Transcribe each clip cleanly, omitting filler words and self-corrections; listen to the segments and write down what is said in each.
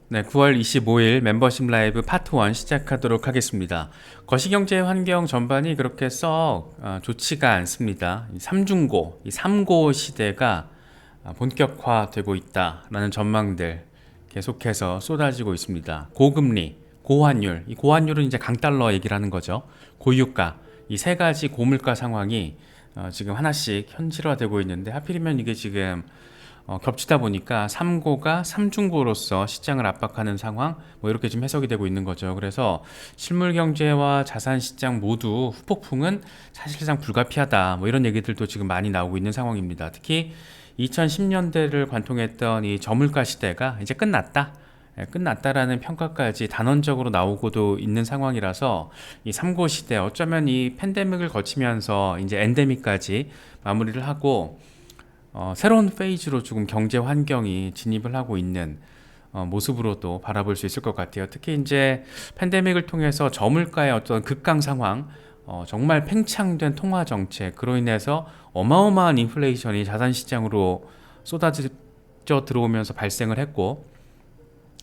네, 9월 25일 멤버십 라이브 파트 1 시작하도록 하겠습니다. 거시경제 환경 전반이 그렇게 썩 좋지가 않습니다. 이 삼중고, 이 삼고 시대가 본격화되고 있다라는 전망들 계속해서 쏟아지고 있습니다. 고금리, 고환율, 이 고환율은 이제 강달러 얘기를 하는 거죠. 고유가, 이 세 가지 고물가 상황이 지금 하나씩 현실화되고 있는데 하필이면 이게 지금 겹치다 보니까 3고가 3중고로서 시장을 압박하는 상황, 뭐 이렇게 좀 해석이 되고 있는 거죠. 그래서 실물 경제와 자산 시장 모두 후폭풍은 사실상 불가피하다, 뭐 이런 얘기들도 지금 많이 나오고 있는 상황입니다. 특히 2010년대를 관통했던 이 저물가 시대가 이제 끝났다, 끝났다라는 평가까지 단언적으로 나오고도 있는 상황이라서 이 3고 시대, 어쩌면 이 팬데믹을 거치면서 이제 엔데믹까지 마무리를 하고 새로운 페이지로 조금 경제 환경이 진입을 하고 있는 모습으로도 바라볼 수 있을 것 같아요. 특히 이제 팬데믹을 통해서 저물가의 어떤 극강 상황, 정말 팽창된 통화 정책, 그로 인해서 어마어마한 인플레이션이 자산 시장으로 쏟아져 들어오면서 발생을 했고,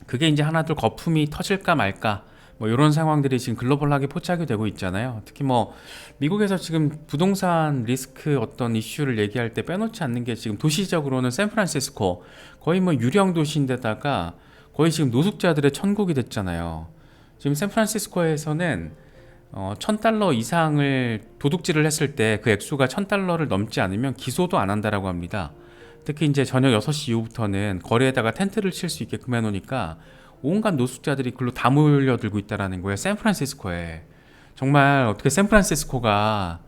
그게 이제 하나둘 거품이 터질까 말까, 뭐 이런 상황들이 지금 글로벌하게 포착이 되고 있잖아요. 특히 뭐 미국에서 지금 부동산 리스크 어떤 이슈를 얘기할 때 빼놓지 않는 게, 지금 도시적으로는 샌프란시스코 거의 뭐 유령 도시인데다가 거의 지금 노숙자들의 천국이 됐잖아요. 지금 샌프란시스코에서는 $1,000 이상을 도둑질을 했을 때 그 액수가 $1,000를 넘지 않으면 기소도 안 한다라고 합니다. 특히 이제 저녁 6시 이후부터는 거리에다가 텐트를 칠 수 있게끔 해놓으니까 온갖 노숙자들이 글로 다 몰려들고 있다라는 거예요. 샌프란시스코에. 정말 어떻게 샌프란시스코가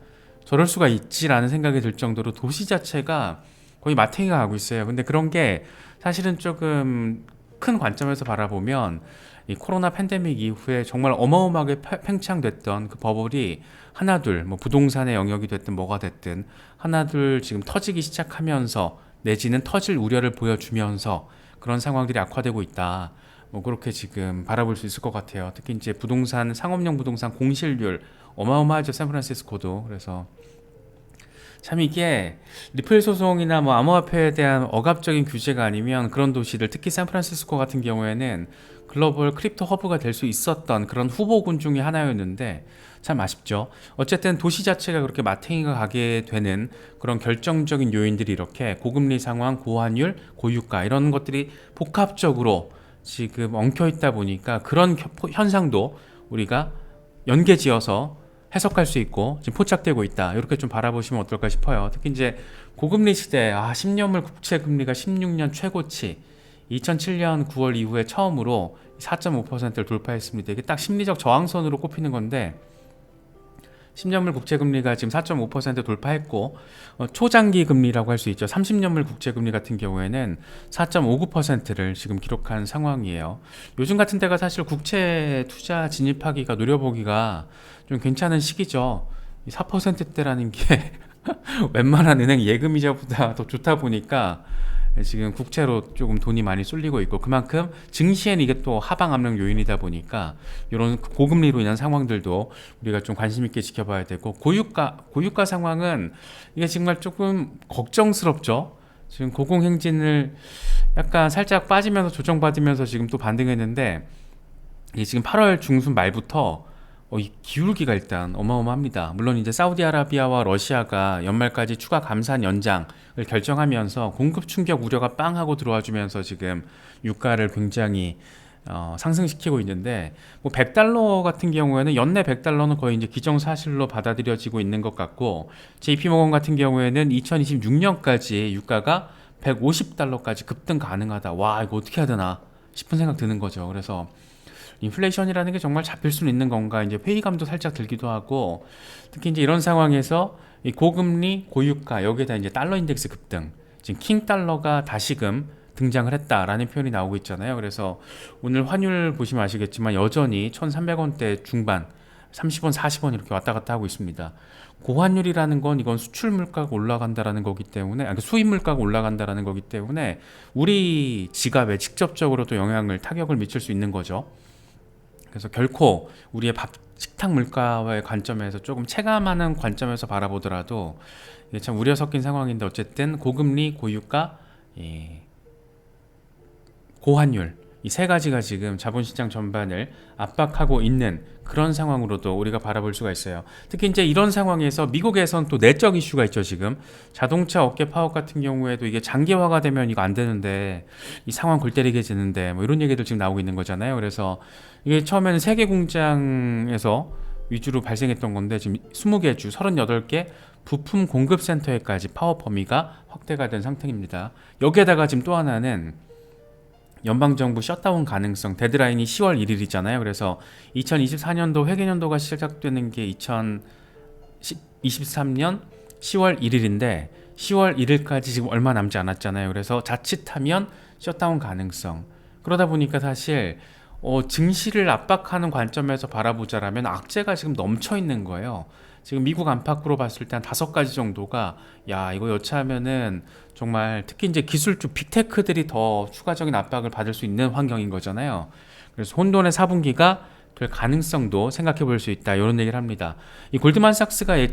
저럴 수가 있지라는 생각이 들 정도로 도시 자체가 거의 마탱이가 가고 있어요. 근데 그런 게 사실은 조금 큰 관점에서 바라보면 이 코로나 팬데믹 이후에 정말 어마어마하게 팽창됐던 그 버블이 하나둘, 뭐 부동산의 영역이 됐든 뭐가 됐든 하나둘 지금 터지기 시작하면서, 내지는 터질 우려를 보여주면서 그런 상황들이 악화되고 있다, 뭐 그렇게 지금 바라볼 수 있을 것 같아요. 특히 이제 부동산, 상업용 부동산 공실률 어마어마하죠, 샌프란시스코도. 그래서 참 이게 리플 소송이나 뭐 암호화폐에 대한 억압적인 규제가 아니면 그런 도시들, 특히 샌프란시스코 같은 경우에는 글로벌 크립토 허브가 될 수 있었던 그런 후보군 중에 하나였는데 참 아쉽죠. 어쨌든 도시 자체가 그렇게 마탱이가 가게 되는 그런 결정적인 요인들이 이렇게 고금리 상황, 고환율, 고유가 이런 것들이 복합적으로 지금 엉켜 있다 보니까 그런 현상도 우리가 연계지어서 해석할 수 있고 지금 포착되고 있다, 이렇게 좀 바라보시면 어떨까 싶어요. 특히 이제 고금리 시대, 10년물 국채 금리가 16년 최고치, 2007년 9월 이후에 처음으로 4.5%를 돌파했습니다. 이게 딱 심리적 저항선으로 꼽히는 건데, 10년물 국채금리가 지금 4.5% 돌파했고, 초장기 금리라고 할 수 있죠. 30년물 국채금리 같은 경우에는 4.59%를 지금 기록한 상황이에요. 요즘 같은 때가 사실 국채 투자 진입하기가, 노려보기가 좀 괜찮은 시기죠. 4%대라는 게 웬만한 은행 예금이자보다 더 좋다 보니까 지금 국채로 조금 돈이 많이 쏠리고 있고, 그만큼 증시엔 이게 또 하방 압력 요인이다 보니까 이런 고금리로 인한 상황들도 우리가 좀 관심 있게 지켜봐야 되고, 고유가 상황은 이게 정말 조금 걱정스럽죠. 지금 고공행진을 약간 살짝 빠지면서 조정받으면서 지금 또 반등했는데, 이게 지금 8월 중순 말부터 이 기울기가 일단 어마어마합니다. 물론 이제 사우디아라비아와 러시아가 연말까지 추가 감산 연장을 결정하면서 공급 충격 우려가 빵 하고 들어와 주면서 지금 유가를 굉장히 상승시키고 있는데, 뭐 100달러 같은 경우에는 연내 100달러는 거의 이제 기정사실로 받아들여지고 있는 것 같고, JP모건 같은 경우에는 2026년까지 유가가 150달러까지 급등 가능하다. 와, 이거 어떻게 해야 되나 싶은 생각 드는 거죠. 그래서 인플레이션이라는 게 정말 잡힐 수는 있는 건가, 이제 회의감도 살짝 들기도 하고, 특히 이제 이런 상황에서 이 고금리, 고유가, 여기에다 이제 달러 인덱스 급등, 지금 킹 달러가 다시금 등장을 했다라는 표현이 나오고 있잖아요. 그래서 오늘 환율 보시면 아시겠지만 여전히 1,300원대 중반, 30원, 40원 이렇게 왔다 갔다 하고 있습니다. 고환율이라는 건 이건 수출 물가가 올라간다라는 거기 때문에, 수입 물가가 올라간다라는 거기 때문에 우리 지갑에 직접적으로 또 영향을, 타격을 미칠 수 있는 거죠. 그래서 결코 우리의 식탁 물가와의 관점에서 조금 체감하는 관점에서 바라보더라도 이게 참 우려 섞인 상황인데, 어쨌든 고금리, 고유가, 고환율, 이 세 가지가 지금 자본시장 전반을 압박하고 있는 그런 상황으로도 우리가 바라볼 수가 있어요. 특히 이제 이런 상황에서 미국에선 또 내적 이슈가 있죠. 지금 자동차 업계 파업 같은 경우에도 이게 장기화가 되면 이거 안 되는데 이 상황 골 때리게 되는데 뭐 이런 얘기들 지금 나오고 있는 거잖아요. 그래서 이게 처음에는 세계 공장에서 위주로 발생했던 건데 지금 20개 주 38개 부품 공급 센터에까지 파업 범위가 확대가 된 상태입니다. 여기에다가 지금 또 하나는 연방정부 셧다운 가능성, 데드라인이 10월 1일이잖아요. 그래서 2024년도 회계년도가 시작되는 게 2023년 10월 1일인데 10월 1일까지 지금 얼마 남지 않았잖아요. 그래서 자칫하면 셧다운 가능성. 그러다 보니까 사실 증시를 압박하는 관점에서 바라보자라면 악재가 지금 넘쳐 있는 거예요. 지금 미국 안팎으로 봤을 때 한 5가지 정도가 야 이거 여차하면은 정말 특히 이제 기술주 빅테크들이 더 추가적인 압박을 받을 수 있는 환경인 거잖아요. 그래서 혼돈의 4분기가 될 가능성도 생각해 볼 수 있다 이런 얘기를 합니다. 이 골드만삭스가 이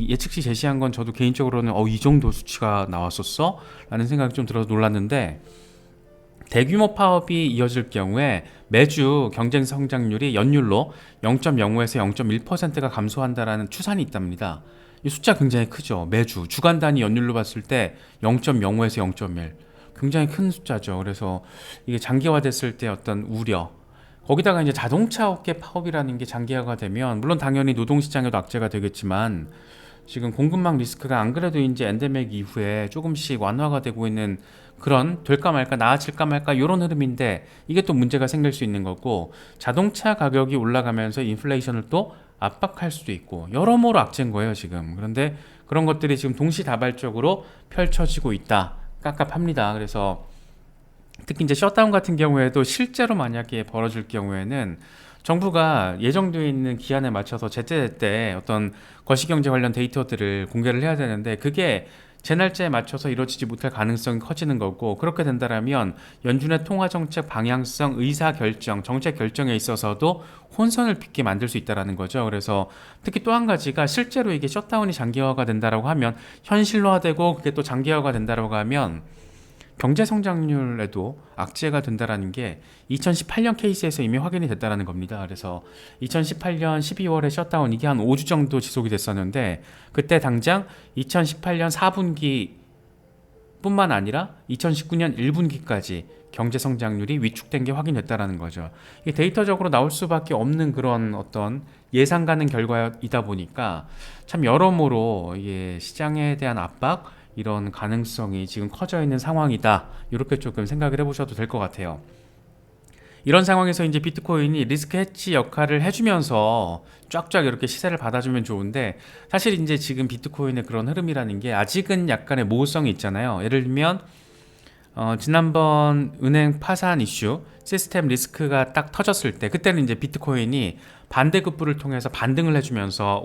예측시 제시한 건 저도 개인적으로는 이 정도 수치가 나왔었어? 라는 생각이 좀 들어서 놀랐는데 대규모 파업이 이어질 경우에 매주 경쟁 성장률이 연율로 0.05에서 0.1%가 감소한다라는 추산이 있답니다. 이 숫자 굉장히 크죠. 매주 주간 단위 연율로 봤을 때 0.05에서 0.1 굉장히 큰 숫자죠. 그래서 이게 장기화됐을 때 어떤 우려 거기다가 이제 자동차 업계 파업이라는 게 장기화가 되면 물론 당연히 노동시장에도 악재가 되겠지만 지금 공급망 리스크가 안 그래도 이제 엔데믹 이후에 조금씩 완화가 되고 있는 그런 될까 말까 나아질까 말까 이런 흐름인데 이게 또 문제가 생길 수 있는 거고 자동차 가격이 올라가면서 인플레이션을 또 압박할 수도 있고 여러모로 악재인 거예요 지금. 그런데 그런 것들이 지금 동시다발적으로 펼쳐지고 있다 깝깝합니다. 그래서 특히 이제 셧다운 같은 경우에도 실제로 만약에 벌어질 경우에는 정부가 예정되어 있는 기한에 맞춰서 제때제때 어떤 거시경제 관련 데이터들을 공개를 해야 되는데 그게 제 날짜에 맞춰서 이루어지지 못할 가능성이 커지는 거고 그렇게 된다면 연준의 통화정책 방향성, 의사결정, 정책 결정에 있어서도 혼선을 빚게 만들 수 있다는 거죠. 그래서 특히 또 한 가지가 실제로 이게 셧다운이 장기화가 된다라고 하면 현실화되고 그게 또 장기화가 된다라고 하면 경제 성장률에도 악재가 된다라는 게 2018년 케이스에서 이미 확인이 됐다라는 겁니다. 그래서 2018년 12월에 셧다운 이게 한 5주 정도 지속이 됐었는데 그때 당장 2018년 4분기 뿐만 아니라 2019년 1분기까지 경제 성장률이 위축된 게 확인됐다라는 거죠. 이게 데이터적으로 나올 수밖에 없는 그런 어떤 예상 가는 결과이다 보니까 참 여러모로 이게 시장에 대한 압박 이런 가능성이 지금 커져 있는 상황이다. 이렇게 조금 생각을 해보셔도 될 것 같아요. 이런 상황에서 이제 비트코인이 리스크 해지 역할을 해주면서 쫙쫙 이렇게 시세를 받아주면 좋은데 사실 이제 지금 비트코인의 그런 흐름이라는 게 아직은 약간의 모호성이 있잖아요. 예를 들면 지난번 은행 파산 이슈 시스템 리스크가 딱 터졌을 때 그때는 이제 비트코인이 반대급부를 통해서 반등을 해주면서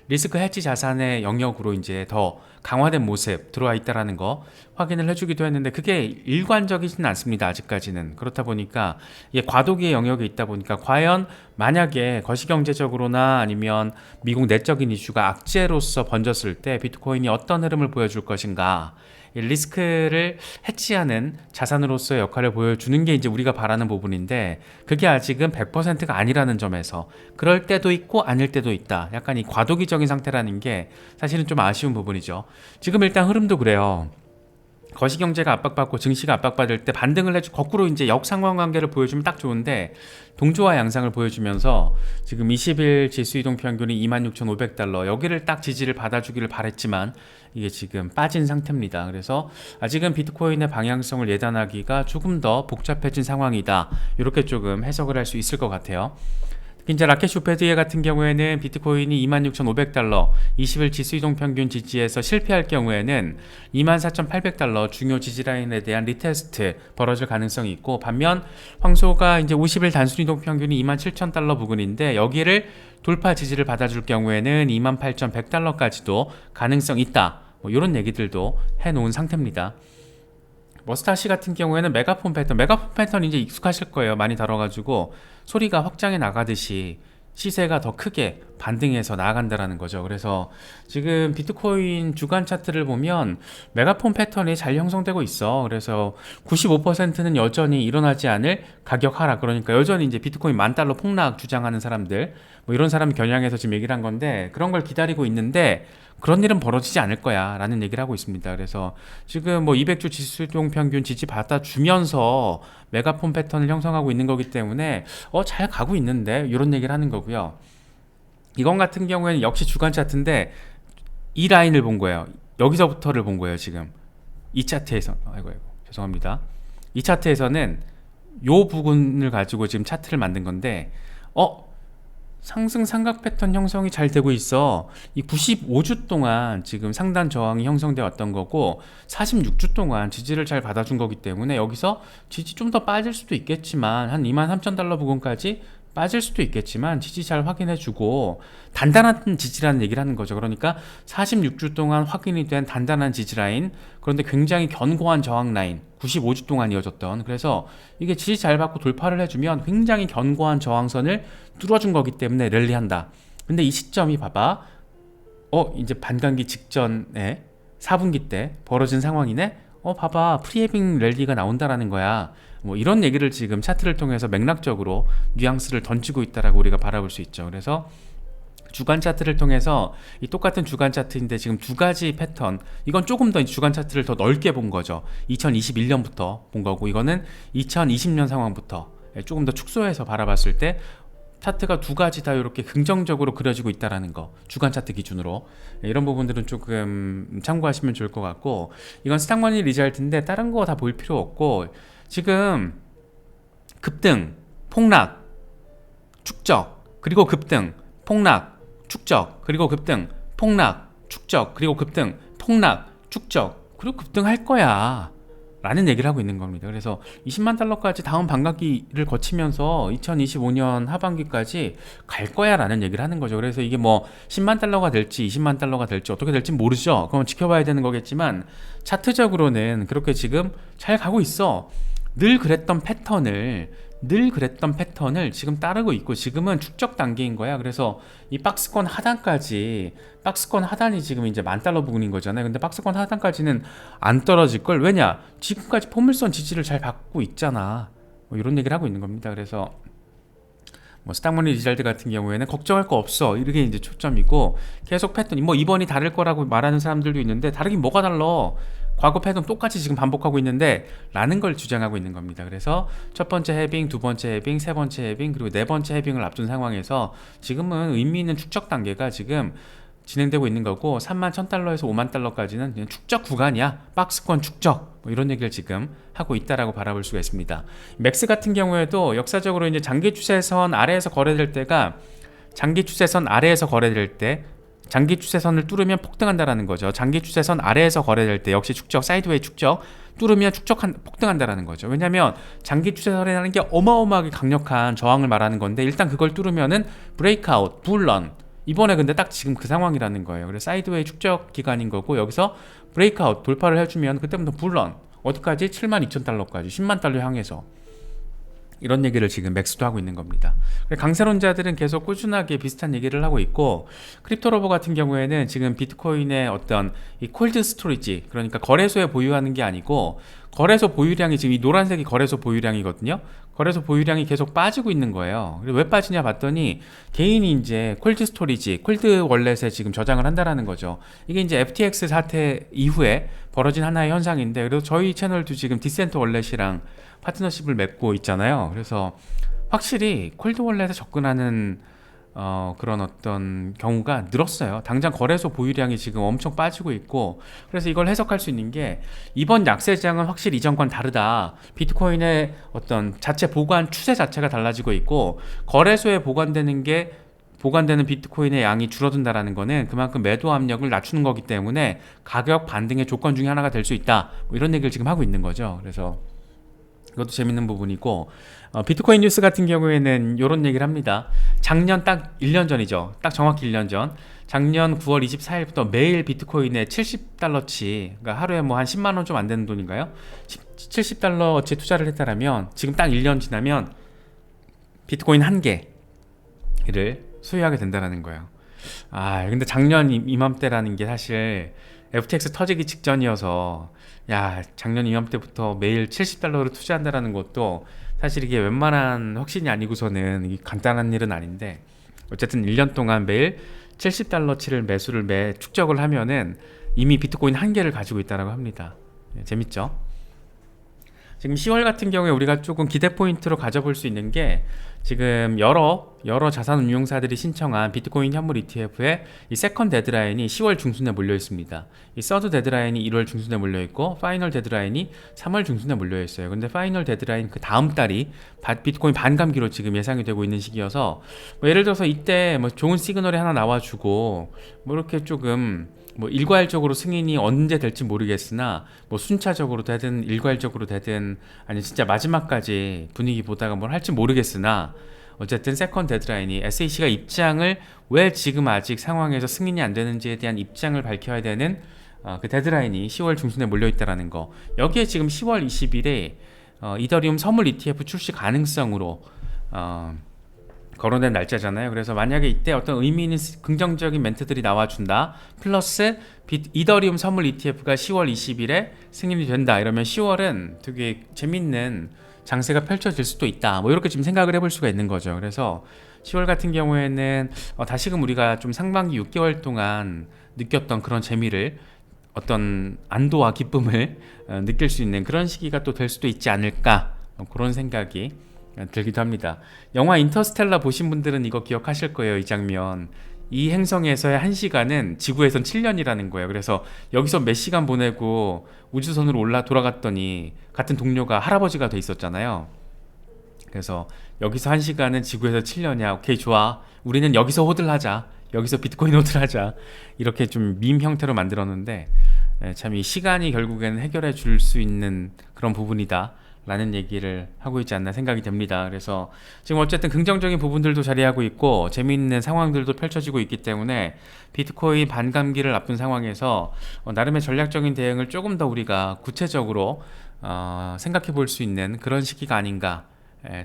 리스크 해지 자산의 영역으로 이제 더 강화된 모습 들어와 있다라는 거 확인을 해주기도 했는데 그게 일관적이지는 않습니다. 아직까지는. 그렇다 보니까 이게 과도기의 영역에 있다 보니까 과연 만약에 거시경제적으로나 아니면 미국 내적인 이슈가 악재로서 번졌을 때 비트코인이 어떤 흐름을 보여줄 것인가 리스크를 해치하는 자산으로서의 역할을 보여주는 게 이제 우리가 바라는 부분인데 그게 아직은 100%가 아니라는 점에서 그럴 때도 있고 아닐 때도 있다. 약간 이 과도기적인 상태라는 게 사실은 좀 아쉬운 부분이죠. 지금 일단 흐름도 그래요. 거시경제가 압박받고 증시가 압박받을 때 반등을 해주 거꾸로 이제 역상관관계를 보여주면 딱 좋은데 동조화 양상을 보여주면서 지금 20일 지수이동 평균이 26,500달러 여기를 딱 지지를 받아주기를 바랬지만 이게 지금 빠진 상태입니다. 그래서 아직은 비트코인의 방향성을 예단하기가 조금 더 복잡해진 상황이다. 이렇게 조금 해석을 할 수 있을 것 같아요. 이제 라켓 쇼페드에 같은 경우에는 비트코인이 26,500달러 20일 지수이동 평균 지지에서 실패할 경우에는 24,800달러 중요 지지라인에 대한 리테스트 벌어질 가능성이 있고 반면 황소가 이제 50일 단순이동 평균이 27,000달러 부근인데 여기를 돌파 지지를 받아줄 경우에는 28,100달러까지도 가능성 있다. 뭐 이런 얘기들도 해놓은 상태입니다. 머스타시 같은 경우에는 메가폰 패턴 이제 익숙하실 거예요. 많이 다뤄가지고 소리가 확장해 나가듯이 시세가 더 크게 반등해서 나아간다라는 거죠. 그래서 지금 비트코인 주간 차트를 보면 메가폰 패턴이 잘 형성되고 있어. 그래서 95%는 여전히 일어나지 않을 가격 하락. 그러니까 여전히 이제 비트코인 10,000달러 폭락 주장하는 사람들, 뭐 이런 사람 겨냥해서 지금 얘기를 한 건데, 그런 걸 기다리고 있는데 그런 일은 벌어지지 않을 거야 라는 얘기를 하고 있습니다. 그래서 지금 뭐 200주 지수종 평균 지지 받아주면서 메가폰 패턴을 형성하고 있는 거기 때문에 잘 가고 있는데, 이런 얘기를 하는 거고요. 이건 같은 경우에는 역시 주간 차트인데 이 라인을 본 거예요. 여기서부터를 본 거예요. 지금 이 차트에서, 아이고 죄송합니다. 이 차트에서는 요 부분을 가지고 지금 차트를 만든 건데, 상승 삼각 패턴 형성이 잘 되고 있어. 이 95주 동안 지금 상단 저항이 형성되어 왔던 거고 46주 동안 지지를 잘 받아준 거기 때문에 여기서 지지 좀 더 빠질 수도 있겠지만 한 23,000달러 부근까지 빠질 수도 있겠지만 지지 잘 확인해주고, 단단한 지지라는 얘기를 하는 거죠. 그러니까 46주 동안 확인이 된 단단한 지지 라인, 그런데 굉장히 견고한 저항 라인 95주 동안 이어졌던, 그래서 이게 지지 잘 받고 돌파를 해주면 굉장히 견고한 저항선을 뚫어준 거기 때문에 랠리한다. 근데 이 시점이 봐봐, 이제 반감기 직전에 4분기 때 벌어진 상황이네. 봐봐, 프리헤빙 랠리가 나온다라는 거야. 뭐 이런 얘기를 지금 차트를 통해서 맥락적으로 뉘앙스를 던지고 있다라고 우리가 바라볼 수 있죠. 그래서 주간 차트를 통해서 이 똑같은 주간 차트인데 지금 두 가지 패턴, 이건 조금 더 주간 차트를 더 넓게 본 거죠. 2021년부터 본 거고, 이거는 2020년 상황부터 조금 더 축소해서 바라봤을 때 차트가 두 가지 다 이렇게 긍정적으로 그려지고 있다라는 거, 주간 차트 기준으로. 이런 부분들은 조금 참고하시면 좋을 것 같고, 이건 스탁머니 리잘트인데 다른 거 다 보일 필요 없고, 지금 급등, 폭락, 축적, 그리고 급등, 폭락, 축적, 그리고 급등, 폭락, 축적, 그리고 급등, 폭락, 축적, 그리고 급등할 거야 라는 얘기를 하고 있는 겁니다. 그래서 20만 달러까지 다음 반감기를 거치면서 2025년 하반기까지 갈 거야 라는 얘기를 하는 거죠. 그래서 이게 뭐 10만 달러가 될지 20만 달러가 될지 어떻게 될지 모르죠. 그건 지켜봐야 되는 거겠지만 차트적으로는 그렇게 지금 잘 가고 있어. 늘 그랬던 패턴을 지금 따르고 있고, 지금은 축적 단계인 거야. 그래서 이 박스권 하단까지, 박스권 하단이 지금 이제 10,000달러 부근인 거잖아요. 근데 박스권 하단까지는 안 떨어질 걸. 왜냐? 지금까지 포물선 지지를 잘 받고 있잖아. 뭐 이런 얘기를 하고 있는 겁니다. 그래서 뭐 스탁머니 리잘트 같은 경우에는 걱정할 거 없어, 이게 이제 초점이고, 계속 패턴이 뭐 이번이 다를 거라고 말하는 사람들도 있는데, 다르긴 뭐가 달라? 과거 패턴 똑같이 지금 반복하고 있는데 라는 걸 주장하고 있는 겁니다. 그래서 첫 번째 해빙, 두 번째 해빙, 세 번째 해빙, 그리고 네 번째 해빙을 앞둔 상황에서 지금은 의미 있는 축적 단계가 지금 진행되고 있는 거고, 31,000달러에서 50,000달러까지는 그냥 축적 구간이야. 박스권 축적, 뭐 이런 얘기를 지금 하고 있다라고 바라볼 수가 있습니다. 맥스 같은 경우에도 역사적으로 이제 장기 추세선 아래에서 거래될 때가, 장기 추세선 아래에서 거래될 때 장기 추세선을 뚫으면 폭등한다라는 거죠. 장기 추세선 아래에서 거래될 때 역시 축적, 사이드웨이 축적 뚫으면 폭등한다라는 거죠. 왜냐하면 장기 추세선이라는 게 어마어마하게 강력한 저항을 말하는 건데, 일단 그걸 뚫으면은 브레이크아웃, 불런, 이번에 근데 딱 지금 그 상황이라는 거예요. 그래서 사이드웨이 축적 기간인 거고, 여기서 브레이크아웃 돌파를 해주면 그때부터 불런, 어디까지? 72,000달러까지 10만 달러 향해서, 이런 얘기를 지금 맥스도 하고 있는 겁니다. 강세론자들은 계속 꾸준하게 비슷한 얘기를 하고 있고, 크립토로버 같은 경우에는 지금 비트코인의 어떤 이 콜드 스토리지, 그러니까 거래소에 보유하는 게 아니고, 거래소 보유량이 지금 이 노란색이 거래소 보유량이거든요. 거래소 보유량이 계속 빠지고 있는 거예요. 왜 빠지냐 봤더니 개인이 이제 콜드 스토리지, 콜드 월렛에 지금 저장을 한다라는 거죠. 이게 이제 FTX 사태 이후에 벌어진 하나의 현상인데, 그래서 저희 채널도 지금 디센트 월렛이랑 파트너십을 맺고 있잖아요. 그래서 확실히 콜드 월렛에 접근하는 그런 어떤 경우가 늘었어요. 당장 거래소 보유량이 지금 엄청 빠지고 있고, 그래서 이걸 해석할 수 있는 게, 이번 약세장은 확실히 이전과는 다르다. 비트코인의 어떤 자체 보관 추세 자체가 달라지고 있고, 거래소에 보관되는 비트코인의 양이 줄어든다라는 거는 그만큼 매도 압력을 낮추는 거기 때문에 가격 반등의 조건 중에 하나가 될 수 있다. 뭐 이런 얘기를 지금 하고 있는 거죠. 그래서 이것도 재밌는 부분이고, 비트코인 뉴스 같은 경우에는 이런 얘기를 합니다. 작년 딱 1년 전이죠. 딱 정확히 1년 전, 작년 9월 24일부터 매일 비트코인에 70달러치, 그러니까 하루에 뭐 한 10만원 좀 안 되는 돈인가요? 70달러어치 투자를 했다라면, 지금 딱 1년 지나면 비트코인 한 개를 소유하게 된다는 거예요. 근데 작년 이맘때라는 게 사실 FTX 터지기 직전이어서 작년 이맘때부터 매일 $70를 투자한다라는 것도 사실 이게 웬만한 확신이 아니고서는 이게 간단한 일은 아닌데, 어쨌든 1년 동안 매일 $70치를 매수를 축적을 하면은 이미 비트코인 한 개를 가지고 있다고 합니다. 재밌죠? 지금 10월 같은 경우에 우리가 조금 기대 포인트로 가져볼 수 있는 게, 지금 여러 자산 운용사들이 신청한 비트코인 현물 ETF의 이 세컨 데드라인이 10월 중순에 몰려 있습니다. 이 서드 데드라인이 1월 중순에 몰려 있고, 파이널 데드라인이 3월 중순에 몰려 있어요. 근데 파이널 데드라인 그 다음 달이 비트코인 반감기로 지금 예상이 되고 있는 시기여서, 예를 들어서 이때 좋은 시그널이 하나 나와주고 이렇게 조금 일괄적으로 승인이 언제 될지 모르겠으나, 순차적으로 되든 일괄적으로 되든, 아니 진짜 마지막까지 분위기 보다가 뭘 할지 모르겠으나, 어쨌든 세컨 데드라인이 SEC가 입장을 왜 지금 아직 상황에서 승인이 안 되는지에 대한 입장을 밝혀야 되는 그 데드라인이 10월 중순에 몰려 있다라는 거. 여기에 지금 10월 20일에 이더리움 선물 ETF 출시 가능성으로 거론된 날짜잖아요. 그래서 만약에 이때 어떤 의미 있는 긍정적인 멘트들이 나와준다, 플러스 이더리움 선물 ETF가 10월 20일에 승인이 된다, 이러면 10월은 되게 재밌는 장세가 펼쳐질 수도 있다, 이렇게 지금 생각을 해볼 수가 있는 거죠. 그래서 10월 같은 경우에는 다시금 우리가 좀 상반기 6개월 동안 느꼈던 그런 재미를, 어떤 안도와 기쁨을 느낄 수 있는 그런 시기가 또 될 수도 있지 않을까, 그런 생각이 들기도 합니다. 영화 인터스텔라 보신 분들은 이거 기억하실 거예요. 이 장면. 이 행성에서의 1시간은 지구에선 7년이라는 거예요. 그래서 여기서 몇 시간 보내고 우주선으로 돌아갔더니 같은 동료가 할아버지가 돼 있었잖아요. 그래서 여기서 1시간은 지구에서 7년이야. 오케이, 좋아. 우리는 여기서 호들하자. 여기서 비트코인 호들하자. 이렇게 좀 밈 형태로 만들었는데, 참 이 시간이 결국에는 해결해 줄 수 있는 그런 부분이다 라는 얘기를 하고 있지 않나 생각이 됩니다. 그래서 지금 어쨌든 긍정적인 부분들도 자리하고 있고 재미있는 상황들도 펼쳐지고 있기 때문에, 비트코인 반감기를 앞둔 상황에서 나름의 전략적인 대응을 조금 더 우리가 구체적으로 생각해 볼 수 있는 그런 시기가 아닌가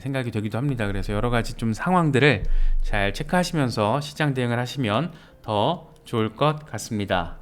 생각이 되기도 합니다. 그래서 여러 가지 좀 상황들을 잘 체크하시면서 시장 대응을 하시면 더 좋을 것 같습니다.